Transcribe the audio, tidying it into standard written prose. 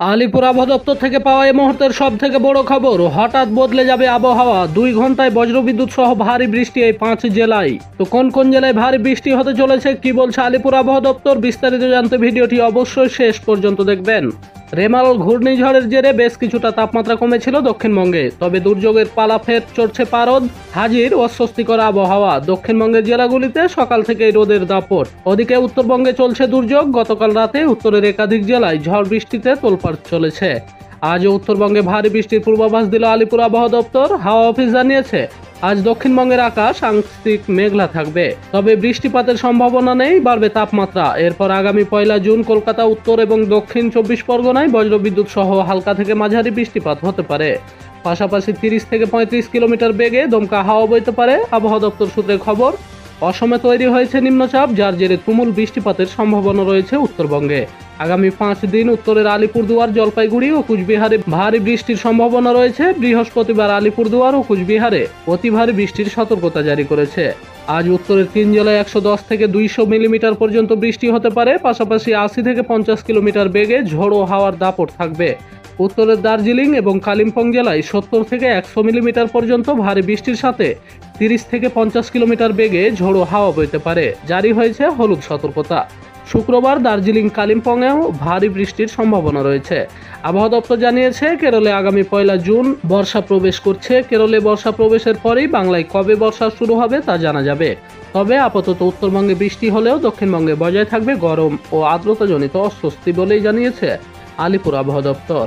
আলিপুর আবহাওয়া দপ্তর থেকে পাওয়া এই মুহূর্তের সব থেকে বড় খবর, হঠাৎ বদলে যাবে আবহাওয়া। 2 ঘন্টায় বজ্রবিদ্যুৎ সহ ভারী বৃষ্টি এই 5 জেলায়। তো কোন কোন জেলায় ভারী বৃষ্টি হতে চলেছে, কি বলছে আলিপুর আবহাওয়া দপ্তর, বিস্তারিত জানতে ভিডিওটি অবশ্যই শেষ পর্যন্ত দেখবেন। রেমাল ঘূর্ণিঝড়ের জেরে বেশ কিছুটা তাপমাত্রা কমেছিল দক্ষিণবঙ্গে, তবে দুর্যোগের পালা ফের চড়ছে পারদ। হাজির অস্বস্তিকর আবহাওয়া, দক্ষিণবঙ্গের জেলাগুলিতে সকাল থেকেই রোদের দাপট। ওদিকে উত্তরবঙ্গে চলছে দুর্যোগ। গতকাল রাতে উত্তরের একাধিক জেলায় ঝড় বৃষ্টিতে তোলপাড় চলেছে। আজও উত্তরবঙ্গে ভারী বৃষ্টির পূর্বাভাস দিল আলিপুর আবহাওয়া দপ্তর। হাওয়া অফিস জানিয়েছে, আজ দক্ষিণবঙ্গের আকাশ আংশিক মেঘলা থাকবে, তবে বৃষ্টিপাতের সম্ভাবনা নেই, বাড়বে তাপমাত্রা। এরপর আগামী 1 জুন কলকাতা, উত্তর এবং দক্ষিণ 24 পরগনায় বজ্রবিদ্যুৎ সহ হালকা থেকে মাঝারি বৃষ্টিপাত হতে পারে। পাশাপাশি 30 থেকে 35 কিলোমিটার বেগে দমকা হাওয়া বইতে পারে। আবহাওয়া দপ্তর সূত্রে খবর, অসমে তৈরি হয়েছে নিম্নচাপ, যার জেরে তুমুল বৃষ্টিপাতের সম্ভাবনা রয়েছে উত্তরবঙ্গে। আগামী 5 দিন উত্তরের আলিপুরদুয়ার, জলপাইগুড়ি ও কুচবিহারে ভারী বৃষ্টির সম্ভাবনা রয়েছে। বৃহস্পতিবার আলিপুরদুয়ার ও কুচবিহারে অতি ভারী বৃষ্টির সতর্কতা জারি করেছে। আজ উত্তরের 3 জেলায় 110 থেকে 200 মিলিমিটার পর্যন্ত বৃষ্টি হতে পারে। পাশাপাশি 80 থেকে 50 কিলোমিটার বেগে ঝোড়ো হাওয়ার দাপট থাকবে। উত্তরের দার্জিলিং এবং কালিম্পং জেলায় 70 থেকে 100 মিলিমিটার পর্যন্ত ভারী বৃষ্টির সাথে 30 থেকে 50 কিলোমিটার বেগে ঝোড়ো হাওয়া বইতে পারে। জারি হয়েছে হলুদ সতর্কতা। শুক্রবার দার্জিলিং, কালিম্পংয়েও ভারী বৃষ্টির সম্ভাবনা রয়েছে। আবহাওয়া দপ্তর জানিয়েছে, কেরলে আগামী 1 জুন বর্ষা প্রবেশ করছে। কেরলে বর্ষা প্রবেশের পরেই বাংলায় কবে বর্ষা শুরু হবে তা জানা যাবে। তবে আপাতত উত্তরবঙ্গে বৃষ্টি হলেও দক্ষিণবঙ্গে বজায় থাকবে গরম ও আর্দ্রতাজনিত অস্বস্তি বলেই জানিয়েছে আলিপুর আবহাওয়া দপ্তর।